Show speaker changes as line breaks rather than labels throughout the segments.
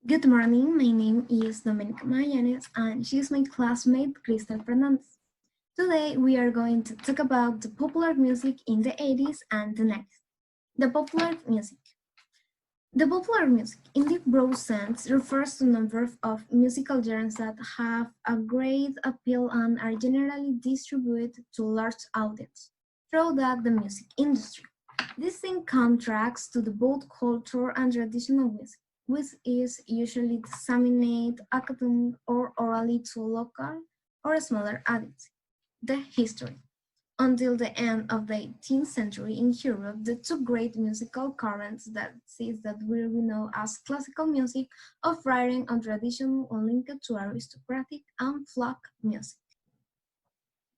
Good morning, my name is Domenica Magallanes and she's my classmate Crystal Fernandez. Today we are going to talk about the popular music in the 80s and the 90s. The popular music. The popular music, in the broad sense, refers to a number of musical genres that have a great appeal and are generally distributed to large audiences throughout the music industry. This in contrast to the both culture and traditional music, which is usually disseminated academically or orally to local or smaller audiences. The history. Until the end of the 18th century in Europe, the two great musical currents that exist that we know as classical music of writing and traditional linked to aristocratic and folk music.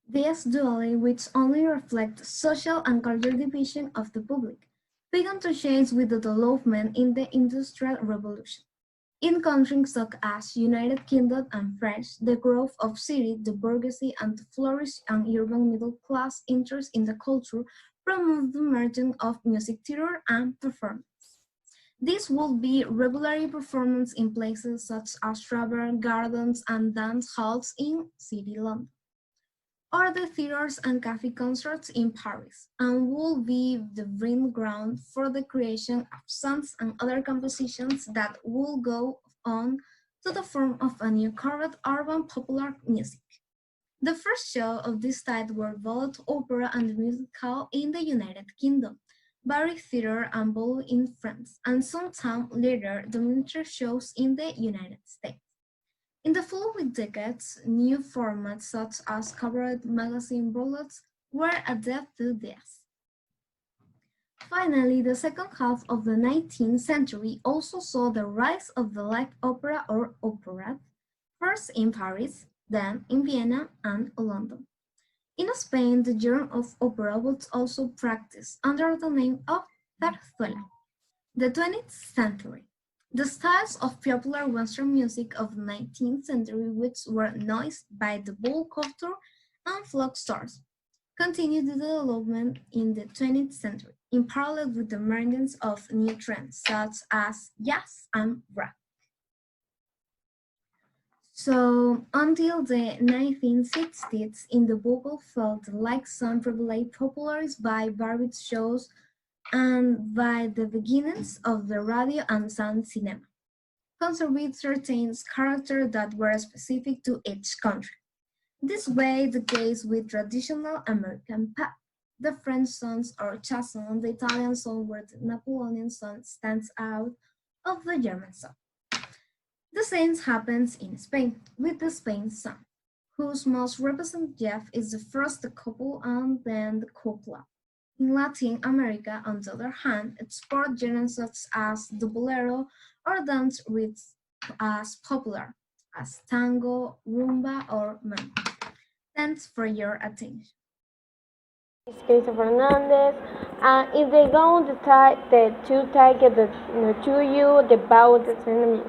This duality, which only reflects social and cultural division of the public, began to change with the development in the Industrial Revolution. In countries such as United Kingdom and France, the growth of city, the bourgeoisie, and the flourish and urban middle class interest in the culture promoted the emergence of music theatre and performance. This would be regularly performance in places such as Travel Gardens and dance halls in City London or the theaters and cafe concerts in Paris, and will be the breeding ground for the creation of songs and other compositions that will go on to the form of a new current urban popular music. The first show of this type were ballet, opera, and musical in the United Kingdom, Barry Theatre and Ball in France, and sometime later the miniature shows in the United States. In the following decades, new formats such as cabaret magazine ballets were added to this. Finally, the second half of the 19th century also saw the rise of the light opera or operette, first in Paris, then in Vienna and London. In Spain, the genre of opera was also practiced under the name of zarzuela. The 20th century. The styles of popular Western music of the 19th century, which were noised by the ball culture and folk stars, continued the development in the 20th century, in parallel with the emergence of new trends such as jazz and rock. So, until the 1960s, in the vocal felt like some privilege popularized by varied shows and by the beginnings of the radio and sound cinema, conserved certain characters that were specific to each country. This way the case with traditional American pop, the French songs or chanson, the Italian song where the Napoleonian song stands out of the German song. The same happens in Spain with the Spain song, whose most representative is the first the couple and then the copla. In Latin America, on the other hand, export genres such as the bolero or dance rhythms as popular as tango, rumba, or mambo. Thanks for your attention.
It's Christopher Fernandez. If they go the two target to you about the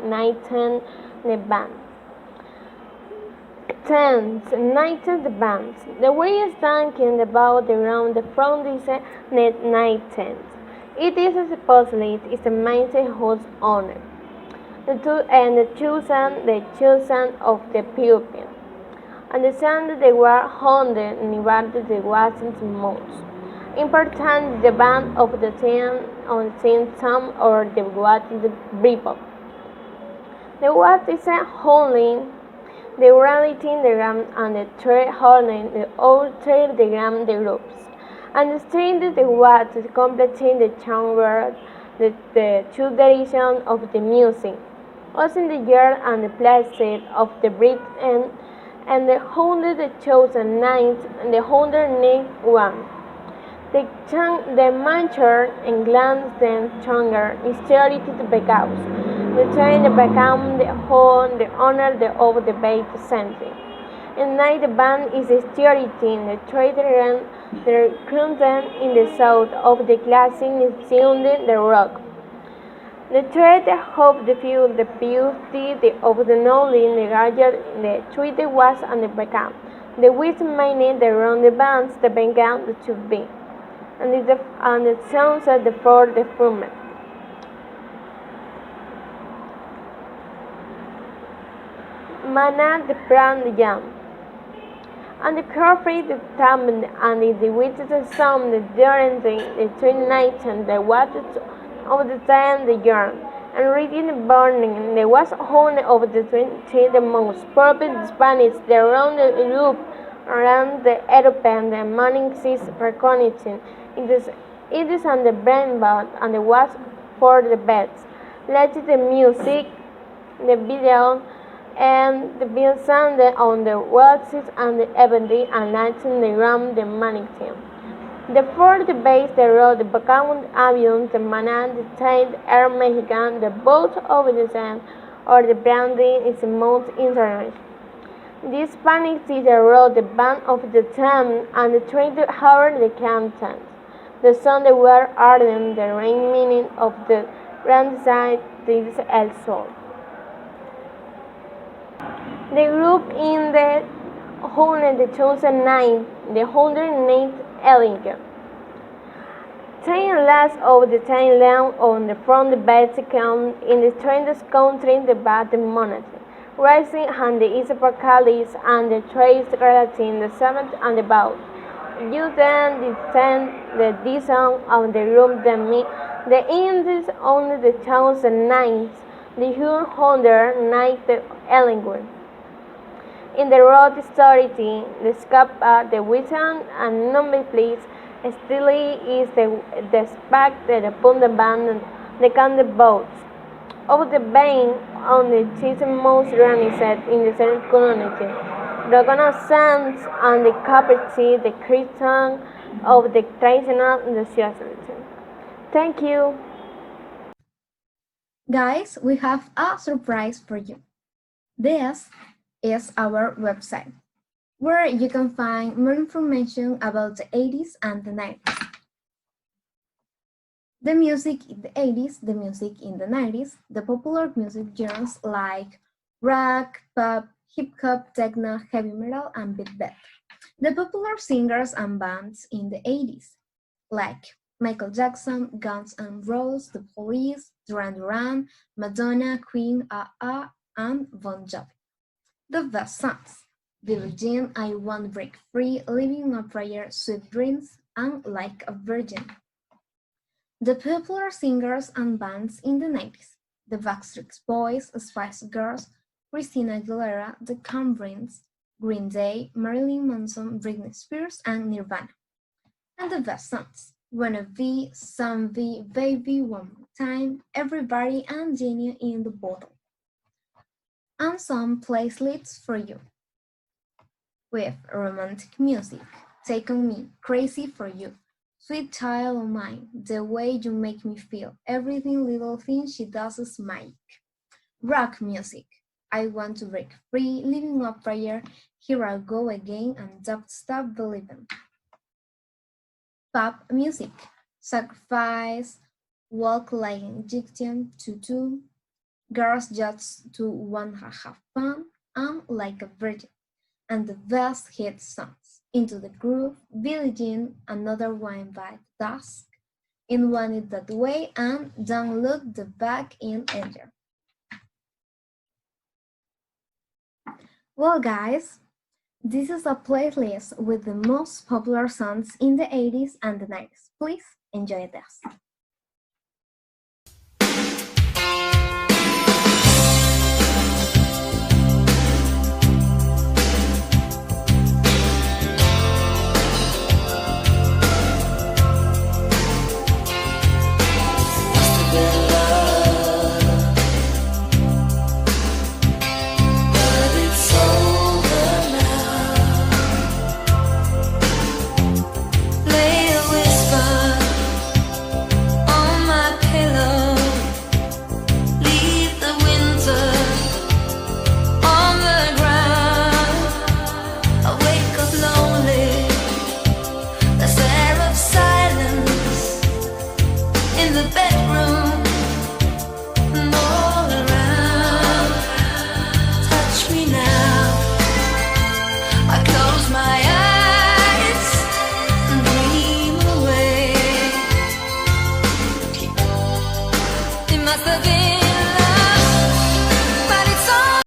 19 the band. 10. 19 the bands. The way is thinking about around the from this 19th. It is supposedly is the mindset whose honor. The chosen of the pupil. Understand that they were haunted and invited the wasn't most important the band of the team on Saint Sam or the what is the Britpop. The what is a holding the reality the gram and the third holding the old third the gram the groups. Understand the what is completing the chamber the two direction of the music. Also in the year and the place of the Brit and the 100 chosen ninth and the 101. The mature and glance then stronger is charity to because the train become the whole the honor of the bait century. And night the band is a charity in the trader and the content in the south of the classic is sounding the rock. The thread of the field, the beauty of the knowledge, the gadget, the treaty was and the become. The which meaning the round the bands, the began to be. And it sounds at the for the firmament. Mana the brand jam. And the coffee the thumb and the witches some during the 29th and the watches of the time the yarn. And reading the burning, there was one of the 20 the most popular Spanish the round the loop around the European the morning seas recognition. It is on the brain bot and the was for the beds. Let the music, the video, and the bill sounded on the waltzes and the ebony and lighting the rum the mannequin. The fourth base the road the Bacamun avion, the Manan, the Tide, Air Mexican, the boat over the sand, or the branding is the most international. The Spanish theater road the band of the town and the train to Howard the Campton. The sun the were ardent, the rain meaning of the grand side is El Sol. The group in the 2009, the 108th Ellinger. 10 last of the 10 land on the front base account in the 20th country the bad monarchy, rising on the Isapakalis and the trace relative the 7th and the bout. You then descend the design of the room the Indies on the 2009, the 109th Ellinger. In the road authority, the Scapa, the Witton, and number please, still is the spec that upon the band, the kind of boats. Of the vein on the season most running set in the third community, the reconnaissance and the capacity, the Christian of the traditional society. Thank you.
Guys, we have a surprise for you. This is our website, where you can find more information about the 80s and the 90s. The music in the 80s, the music in the 90s, the popular music genres like rock, pop, hip-hop, techno, heavy metal, and beat band. The popular singers and bands in the 80s, like Michael Jackson, Guns N' Roses, The Police, Duran Duran, Madonna, Queen, A.A., and Bon Jovi. The best songs: Billie Jean, I Want to Break Free, Living on a Prayer, Sweet Dreams, and Like a Virgin. The popular singers and bands in the 90s: the Backstreet Boys, Spice Girls, Christina Aguilera, the Cambrins, Green Day, Marilyn Manson, Britney Spears, and Nirvana. And the best songs: Wanna Be, Zombie, Baby, One More Time, Everybody, and Genie in the Bottle. And some playlists for you. With romantic music, Take On Me, Crazy For You, Sweet Child of Mine, The Way You Make Me Feel, Everything Little Thing She Does Is Magic. Rock music, I Want to Break Free, Living on a Prayer, Here I Go Again, and Don't Stop Believing. Pop music, Sacrifice, Walk Like an Egyptian, Tutu, Girls Just to Wanna Have Fun, and Like a Virgin. And the best hit songs: Into the Groove, Billie Jean, Another Wine Bite Dusk, In Want It That Way, and Don't Look the Back in Anger. Well guys, this is a playlist with the most popular songs in the 80s and the 90s. Please enjoy this.